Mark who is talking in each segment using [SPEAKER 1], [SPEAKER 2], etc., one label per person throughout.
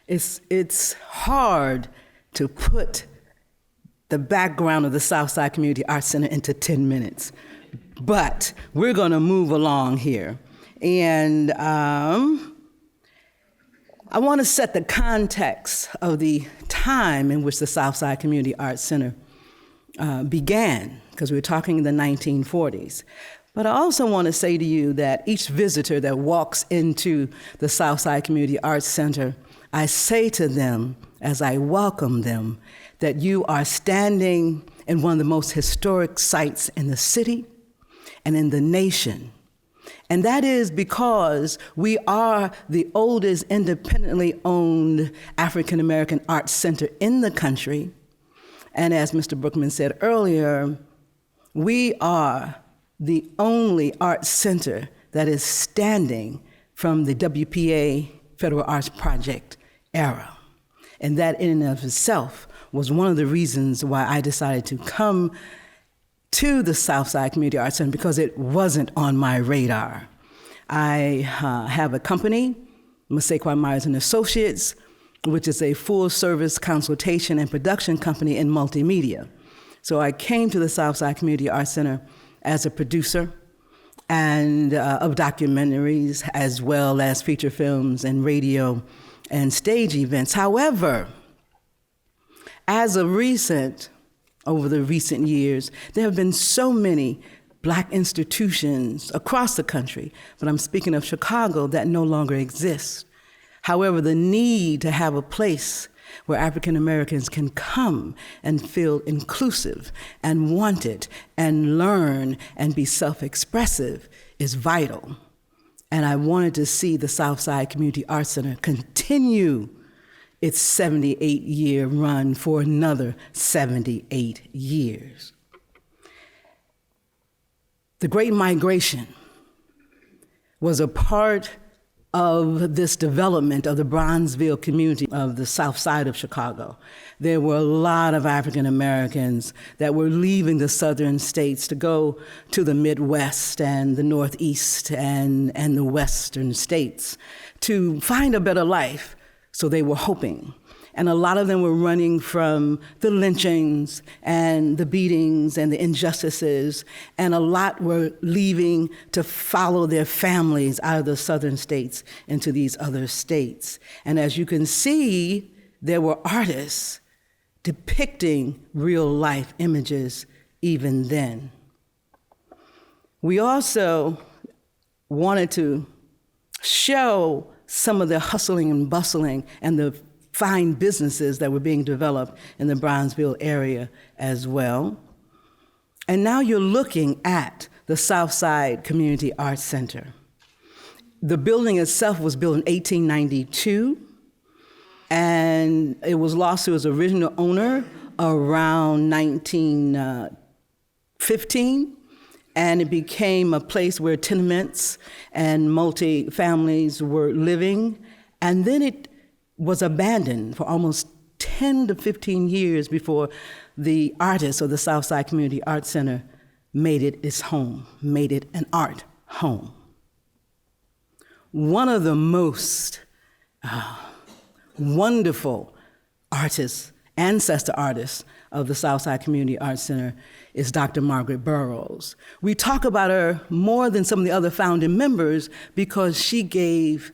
[SPEAKER 1] It's hard to put the background of the Southside Community Arts Center into 10 minutes, but we're going to move along here. And I want to set the context of the time in which the Southside Community Arts Center began, because we were talking in the 1940s. But I also want to say to you that each visitor that walks into the Southside Community Arts Center, I say to them, as I welcome them, that you are standing in one of the most historic sites in the city and in the nation. And that is because we are the oldest independently owned African American arts center in the country. And as Mr. Brookman said earlier, we are the only arts center that is standing from the WPA Federal Arts Project era. And that in and of itself was one of the reasons why I decided to come to the Southside Community Arts Center, because it wasn't on my radar. I have a company, Masaquoi Myers and Associates, which is a full-service consultation and production company in multimedia. So I came to the Southside Community Arts Center as a producer and of documentaries, as well as feature films and radio and stage events. However, as of over the recent years, there have been so many Black institutions across the country, but I'm speaking of Chicago, that no longer exist. However, the need to have a place where African Americans can come and feel inclusive and wanted and learn and be self-expressive is vital. And I wanted to see the Southside Community Arts Center continue its 78-year run for another 78 years. The Great Migration was a part of this development of the Bronzeville community of the south side of Chicago. There were a lot of African Americans that were leaving the southern states to go to the Midwest and the Northeast and the western states to find a better life. So they were hoping. And a lot of them were running from the lynchings and the beatings and the injustices, and a lot were leaving to follow their families out of the southern states into these other states. And as you can see, there were artists depicting real life images even then. We also wanted to show some of the hustling and bustling and the fine businesses that were being developed in the Bronzeville area as well. And now you're looking at the Southside Community Arts Center. The building itself was built in 1892, and it was lost to its original owner around 1915. And it became a place where tenements and multi-families were living. And then it was abandoned for almost 10 to 15 years before the artists of the Southside Community Arts Center made it its home, made it an art home. One of the most wonderful artists, ancestor artists of the Southside Community Arts Center is Dr. Margaret Burroughs. We talk about her more than some of the other founding members because she gave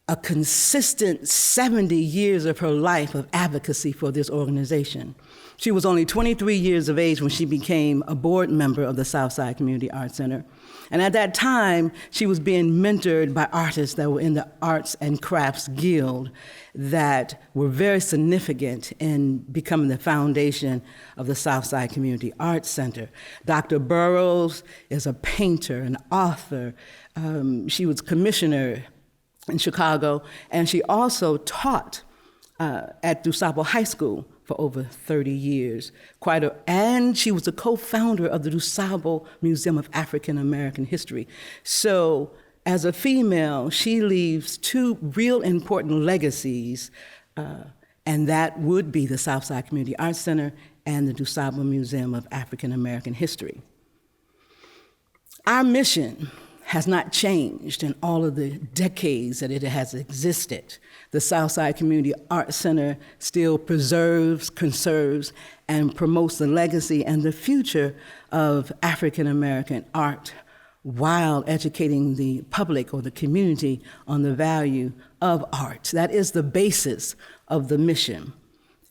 [SPEAKER 1] a consistent 70 years of her life of advocacy for this organization. She was only 23 years of age when she became a board member of the Southside Community Arts Center. And at that time, she was being mentored by artists that were in the Arts and Crafts Guild that were very significant in becoming the foundation of the Southside Community Arts Center. Dr. Burroughs is a painter, an author. She was commissioner in Chicago, and she also taught at DuSable High School for over 30 years. And she was a co-founder of the DuSable Museum of African American History. So as a female, she leaves two real important legacies, and that would be the Southside Community Arts Center and the DuSable Museum of African American History. Our mission has not changed in all of the decades that it has existed. The Southside Community Arts Center still preserves, conserves, and promotes the legacy and the future of African American art while educating the public or the community on the value of art. That is the basis of the mission.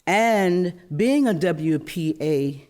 [SPEAKER 1] And being a WPA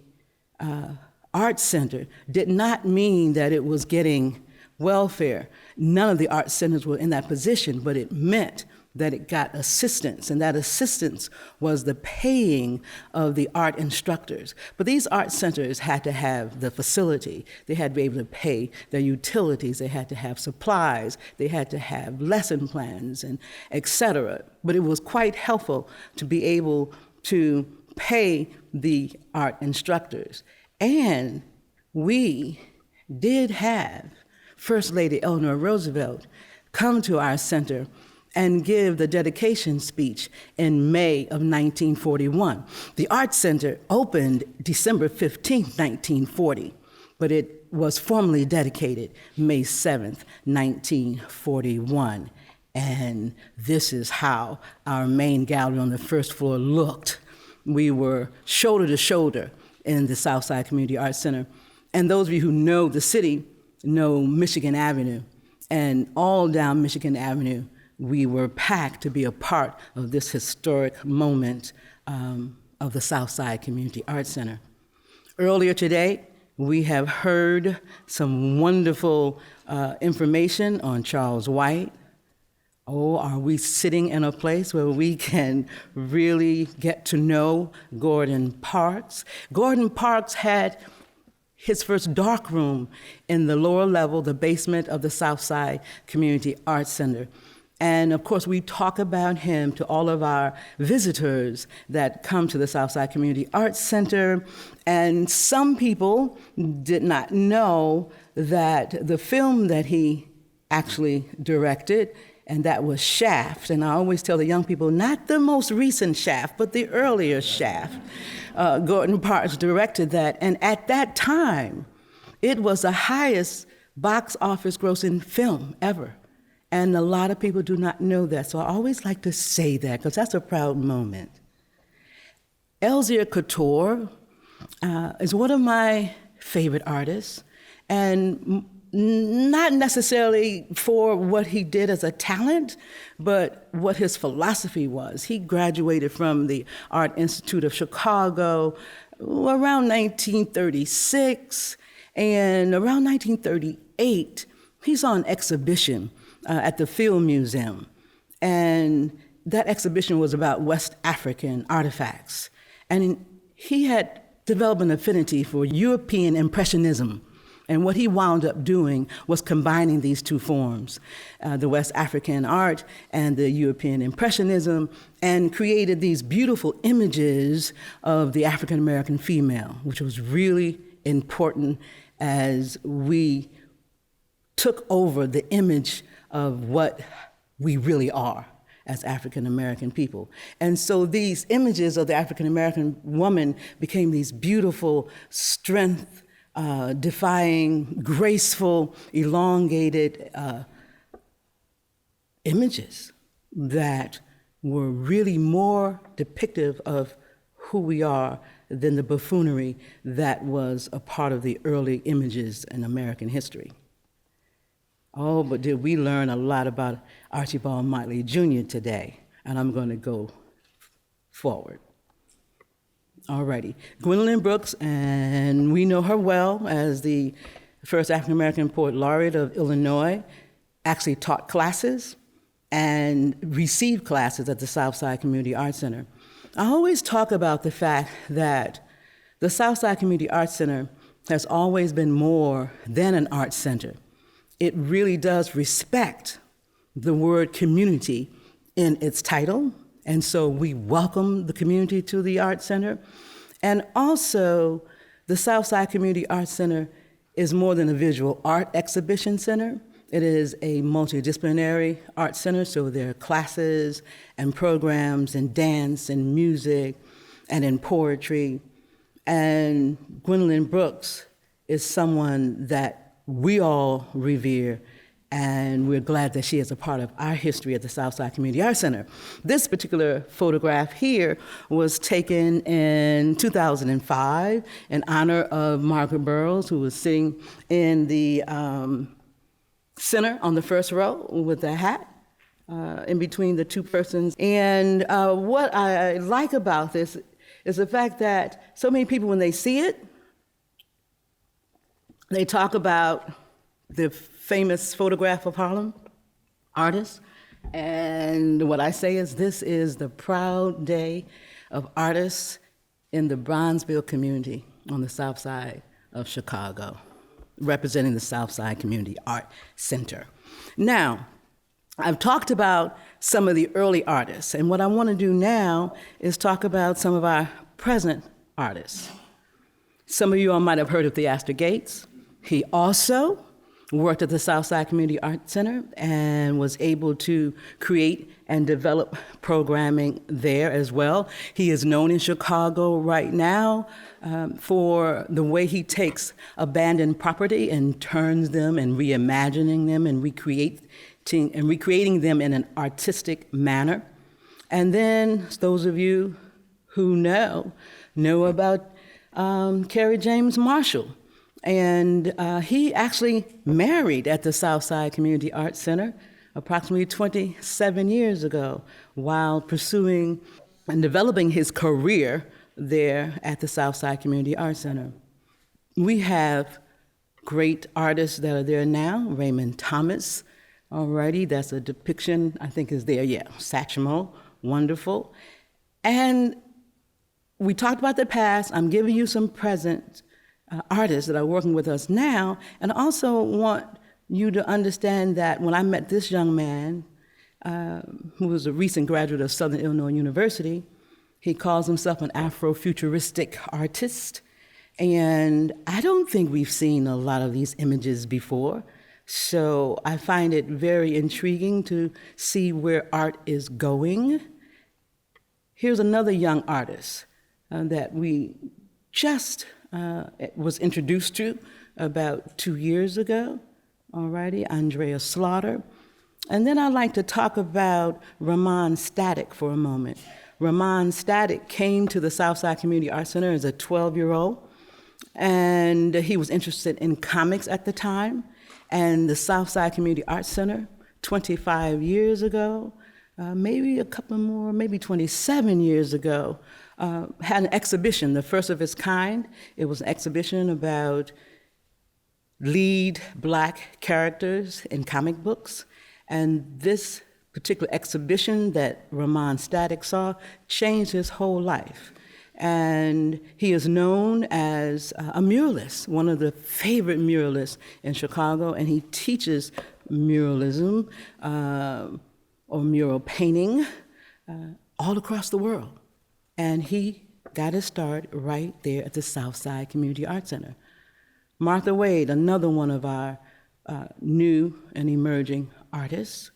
[SPEAKER 1] Arts Center did not mean that it was getting welfare. None of the art centers were in that position, but it meant that it got assistance, and that assistance was the paying of the art instructors. But these art centers had to have the facility. They had to be able to pay their utilities. They had to have supplies. They had to have lesson plans, and et cetera. But it was quite helpful to be able to pay the art instructors. And we did have First Lady Eleanor Roosevelt come to our center and give the dedication speech in May of 1941. The Art Center opened December 15, 1940, but it was formally dedicated May 7th, 1941. And this is how our main gallery on the first floor looked. We were shoulder to shoulder in the Southside Community Arts Center. And those of you who know the city know Michigan Avenue. And all down Michigan Avenue, we were packed to be a part of this historic moment of the Southside Community Arts Center. Earlier today, we have heard some wonderful information on Charles White. Oh, are we sitting in a place where we can really get to know Gordon Parks? Gordon Parks had his first darkroom in the lower level, the basement of the Southside Community Arts Center. And of course, we talk about him to all of our visitors that come to the Southside Community Arts Center. And some people did not know that the film that he actually directed, and that was Shaft. And I always tell the young people, not the most recent Shaft, but the earlier Shaft. Gordon Parks directed that. And at that time, it was the highest box office grossing film ever. And a lot of people do not know that. So I always like to say that because that's a proud moment. Elzea Couture is one of my favorite artists, and not necessarily for what he did as a talent, but what his philosophy was. He graduated from the Art Institute of Chicago around 1936, and around 1938, he's on exhibition at the Field Museum. And that exhibition was about West African artifacts. And he had developed an affinity for European Impressionism. And what he wound up doing was combining these two forms, the West African art and the European Impressionism, and created these beautiful images of the African American female, which was really important as we took over the image of what we really are as African American people. And so these images of the African American woman became these beautiful, strength defying, graceful, elongated images that were really more depictive of who we are than the buffoonery that was a part of the early images in American history. Oh, but did we learn a lot about Archibald Motley Jr. today? And I'm going to go forward. All righty. Gwendolyn Brooks, and we know her well as the first African-American poet laureate of Illinois, actually taught classes and received classes at the Southside Community Arts Center. I always talk about the fact that the Southside Community Arts Center has always been more than an arts center. It really does respect the word community in its title, and so we welcome the community to the Arts Center. And also, the Southside Community Arts Center is more than a visual art exhibition center. It is a multidisciplinary art center, so there are classes and programs in dance and music and in poetry. And Gwendolyn Brooks is someone that we all revere And we're glad that she is a part of our history at the Southside Community Arts Center. This particular photograph here was taken in 2005 in honor of Margaret Burroughs, who was sitting in the center on the first row with a hat in between the two persons. And what I like about this is the fact that so many people, when they see it, they talk about the famous photograph of Harlem artists. And what I say is this is the proud day of artists in the Bronzeville community on the south side of Chicago, representing the Southside Community Art Center. Now, I've talked about some of the early artists, and what I want to do now is talk about some of our present artists. Some of you all might have heard of Theaster Gates. He also worked at the Southside Community Arts Center and was able to create and develop programming there as well. He is known in Chicago right now for the way he takes abandoned property and turns them and reimagining them and recreating them in an artistic manner. And then those of you who know about Kerry James Marshall. And he actually married at the Southside Community Arts Center approximately 27 years ago while pursuing and developing his career there at the Southside Community Arts Center. We have great artists that are there now. Raymond Thomas, alrighty, that's a depiction, I think is there, yeah. Satchmo, wonderful. And we talked about the past. I'm giving you some present artists that are working with us now, and I also want you to understand that when I met this young man, who was a recent graduate of Southern Illinois University, he calls himself an Afrofuturistic artist, and I don't think we've seen a lot of these images before, so I find it very intriguing to see where art is going. Here's another young artist that we just was introduced to about 2 years ago, alrighty, Andrea Slaughter. And then I'd like to talk about Ramon Static for a moment. Ramon Static came to the Southside Community Arts Center as a 12-year-old, and he was interested in comics at the time. And the Southside Community Arts Center, 25 years ago, maybe a couple more, maybe 27 years ago, had an exhibition, the first of its kind. It was an exhibition about lead Black characters in comic books. And this particular exhibition that Ramon Static saw changed his whole life. And he is known as a muralist, one of the favorite muralists in Chicago, and he teaches muralism or mural painting all across the world. And he got his start right there at the Southside Community Arts Center. Martha Wade, another one of our new and emerging artists.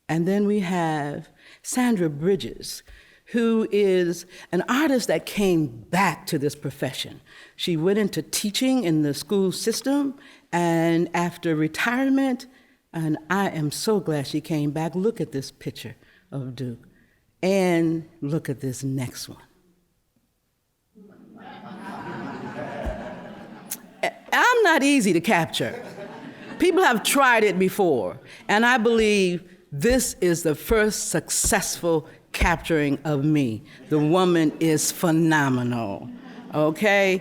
[SPEAKER 1] And then we have Sandra Bridges, who is an artist that came back to this profession. She went into teaching in the school system, and after retirement, and I am so glad she came back. Look at this picture of Duke. And look at this next one. I'm not easy to capture. People have tried it before, and I believe this is the first successful capturing of me. The woman is phenomenal, okay?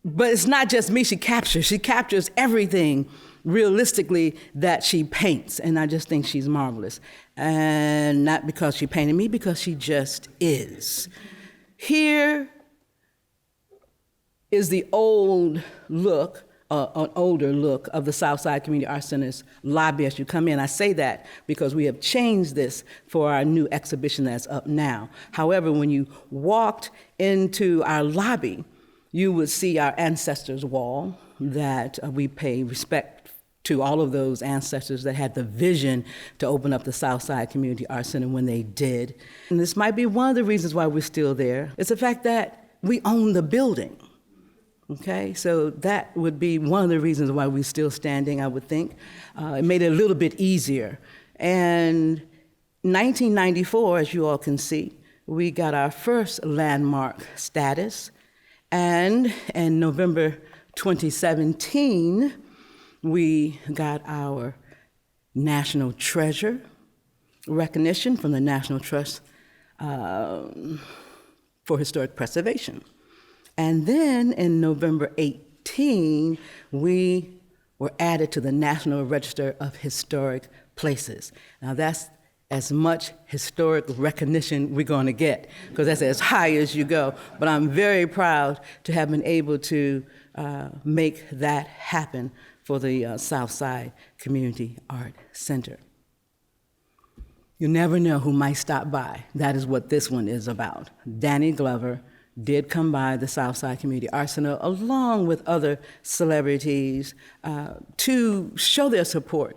[SPEAKER 1] But it's not just me she captures everything realistically that she paints, and I just think she's marvelous. And not because she painted me, because she just is. Here is the old look, an older look of the Southside Community Arts Center's lobby as you come in. I say that because we have changed this for our new exhibition that's up now. However, when you walked into our lobby, you would see our ancestors' wall that we pay respect to all of those ancestors that had the vision to open up the Southside Community Arts Center when they did. And this might be one of the reasons why we're still there. It's the fact that we own the building. Okay, so that would be one of the reasons why we're still standing, I would think. It made it a little bit easier. And 1994, as you all can see, we got our first landmark status. And in November 2017, we got our National Treasure recognition from the National Trust for Historic Preservation. And then in November 18, we were added to the National Register of Historic Places. Now that's as much historic recognition we're going to get, because that's as high as you go. But I'm very proud to have been able to make that happen for the Southside Community Art Center. You never know who might stop by. That is what this one is about. Danny Glover did come by the Southside Community Art Center along with other celebrities to show their support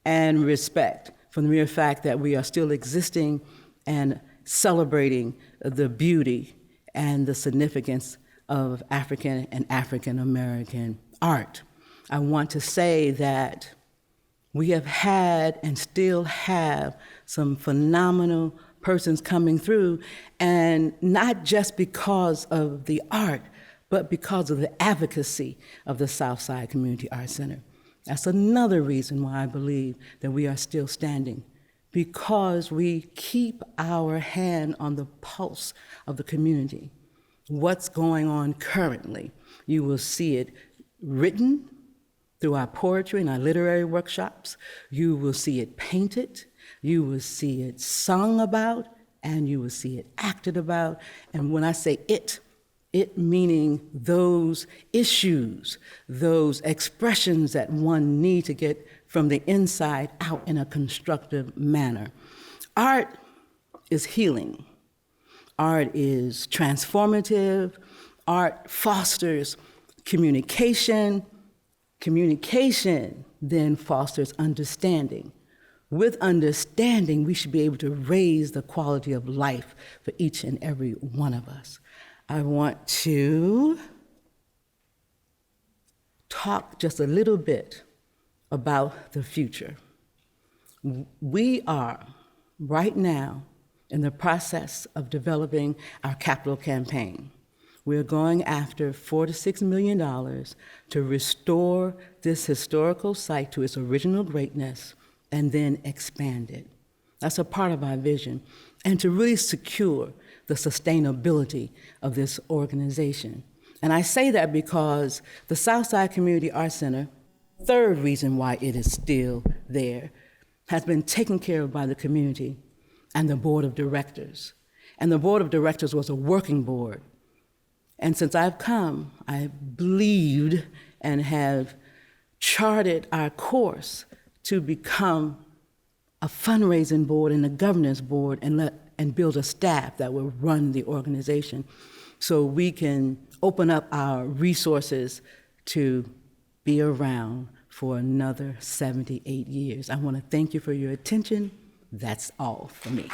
[SPEAKER 1] and respect for the mere fact that we are still existing and celebrating the beauty and the significance of African and African American art. I want to say that we have had and still have some phenomenal persons coming through, and not just because of the art, but because of the advocacy of the Southside Community Art Center. That's another reason why I believe that we are still standing, because we keep our hand on the pulse of the community. What's going on currently, you will see it written through our poetry and our literary workshops. You will see it painted. You will see it sung about, and you will see it acted about. And when I say it meaning those issues, those expressions that one needs to get from the inside out in a constructive manner. Art is healing. Art is transformative. Art fosters communication. Communication then fosters understanding. With understanding, we should be able to raise the quality of life for each and every one of us. I want to talk just a little bit about the future. We are right now in the process of developing our capital campaign. We're going after $4 to $6 million to restore this historical site to its original greatness and then expand it. That's a part of our vision. And to really secure the sustainability of this organization. And I say that because the Southside Community Art Center, third reason why it is still there, has been taken care of by the community and the board of directors. And the board of directors was a working board. And since I've come, I believed and have charted our course to become a fundraising board and a governance board and build a staff that will run the organization so we can open up our resources to be around for another 78 years. I want to thank you for your attention. That's all for me.